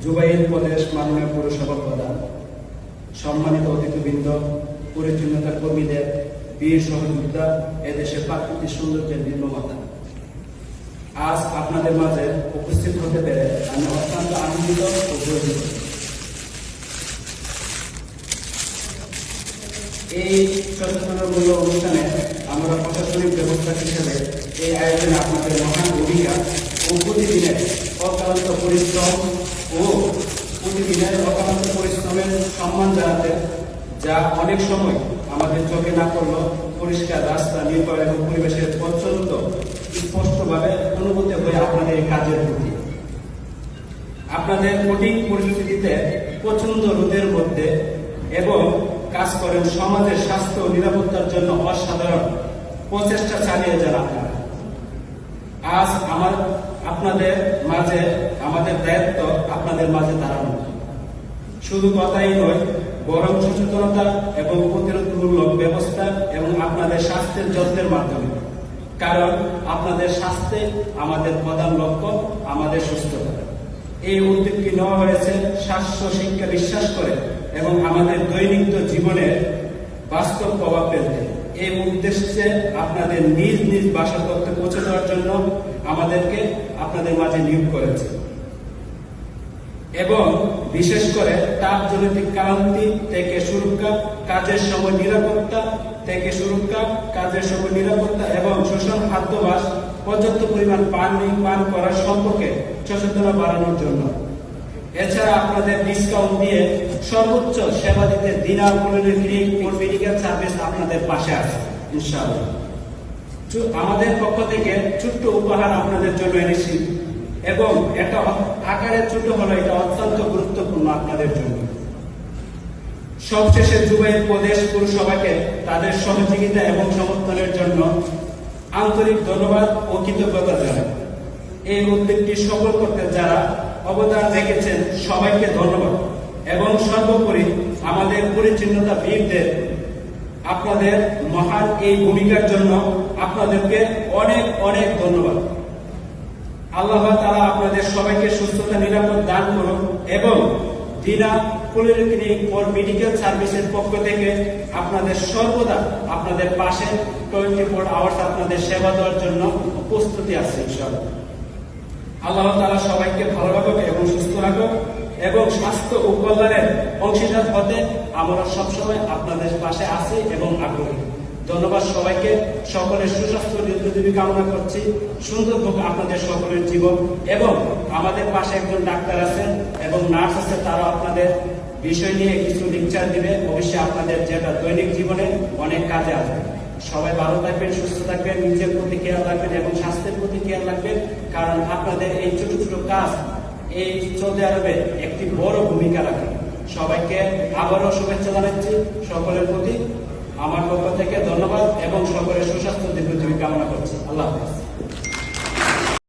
Jubail প্রদেশ মাননীয় পৌরসভা প্রধান, সম্মানিত অতিথিবৃন্দ, পরিচ্ছন্নতা কর্মীদের, বীর সহযোদ্ধা, এদেশের প্রাকৃতিক সৌন্দর্যের নির্মমতা, আজ আপনাদের মাঝে উপস্থিত হতে পেরে আমি অত্যন্ত আনন্দিত ও গর্বিত। এই সচেতনতামূলক অনুষ্ঠানে আমরা প্রশাসনিক ব্যবস্থা হিসেবে এই আয়োজনে আপনাদের মহান ভূমিকা ও প্রতিদিনের অক্লান্ত পরিশ্রমের সম্মান জানাতে, যা অনেক সময় আমাদের চোখে না পড়লেও পরিষ্কার রাস্তা, নির্ভর এবং পরিবেশের অত্যন্ত স্পষ্টভাবে অনুভূত হয়ে আপনাদের এই কাজের প্রতি। আপনাদের কঠিন পরিস্থিতিতে প্রচন্ড রোদের মধ্যে এবং কাজ করেন সমাজের স্বাস্থ্য ও নিরাপত্তার জন্য অসাধারণ প্রচেষ্টা চালিয়ে যান আপনারা। আজ আপনাদের মাঝে আমাদের দায়িত্ব আপনাদের মাঝে দাঁড়ানো, শুধু কথাই নয় বরং সচেতনতা এবং প্রতিরোধমূলক ব্যবস্থা এবং আপনাদের স্বাস্থ্যের যত্নের মাধ্যমে। কারণ আপনাদের স্বাস্থ্যে আমাদের প্রধান লক্ষ্য, আমাদের সুস্থতা। এই উদ্যোগটি নেওয়া হয়েছে স্বাস্থ্য শিক্ষা বিশ্বাস করে এবং আমাদের দৈনিক জীবনের বাস্তব প্রভাব ফেলতে। এই উদ্দেশ্যে আপনাদের নিজ নিজ বাসা তথ্যে পৌঁছে দেওয়ার জন্য আমাদেরকে আপনাদের মাঝে নিয়োগ করেছে এবং বিশেষ করে তাপজনিত ক্লান্তি থেকে সুরক্ষা, কাজের সময় নিরাপত্তা এবং শোষণ, খাদ্যাভ্যাস, পর্যাপ্ত পরিমাণ পান করার সম্পর্কে সচেতনতা বাড়ানোর জন্য। এছাড়া আপনাদের ডিসকাউন্ট দিয়ে সর্বোচ্চ সেবা দিতে বিনামূল্যে ক্লিনিক ও মেডিকেল সার্ভিস আপনাদের পাশে আছে ইনশাআল্লাহ। আমাদের পক্ষ থেকে ছোট্ট উপহার আপনাদের জন্য এনেছি এবং এটা আকারে ছোট হলো, এটা অত্যন্ত গুরুত্বপূর্ণ আপনাদের জন্য। সবশেষে জুবাইল প্রদেশ পৌরসভাকে তাদের সহযোগিতা এবং সমর্থনের জন্য আন্তরিক ধন্যবাদ ও কৃতজ্ঞতা জানাই। এই উদ্যোগটি সফল করতে যারা অবদান রেখেছেন সবাইকে ধন্যবাদ এবং সর্বোপরি আমাদের পরিচ্ছন্নতা বীরদের আপনাদের মহান এই ভূমিকার জন্য আপনাদেরকে অনেক অনেক ধন্যবাদ। আল্লাহ তাআলা আপনাদের সবাইকে সুস্থতা, নিরাপদ দান করুন এবং দিনা পলিক্লিনিক ও মেডিকেল সার্ভিসের পক্ষ থেকে আপনাদের সর্বদা আপনাদের পাশে 24 আওয়ার্স আপনাদের সেবা দেওয়ার জন্য প্রস্তুতি আছে ইনশাআল্লাহ। আল্লাহ তাআলা সবাইকে ভালো রাখুক এবং সুস্থ রাখুক এবং স্বাস্থ্য ও কল্যাণের অংশীদার হতে আমরা সবসময় আপনাদের পাশে আছি এবং আগ্রহী। ধন্যবাদ সবাইকে। সকলের সুস্বাস্থ্য দীর্ঘজীবী কামনা করছি। সুন্দর হোক আপনাদের সকলের জীবন এবং আমাদের পাশে একজন ডাক্তার আছেন এবং নার্স আছে, তারা আপনাদের বিষয় নিয়ে কিছু লেকচার দিবে। অবশ্যই আপনাদের যেটা দৈনিক জীবনে অনেক কাজে আসবে। সবাই ভালো থাকবেন, সুস্থ থাকবেন, নিজের প্রতি খেয়াল রাখবেন এবং স্বাস্থ্যের প্রতি খেয়াল রাখবেন। কারণ আপনাদের এই ছোট ছোট কাজ এই সৌদি আরবে একটি বড় ভূমিকা রাখে। সবাইকে আবারও শুভেচ্ছা জানাচ্ছি। সকলের প্রতি আমার পক্ষ থেকে ধন্যবাদ এবং সকলের সুস্বাস্থ্য দীর্ঘজীবী কামনা করছি। আল্লাহ হাফেজ।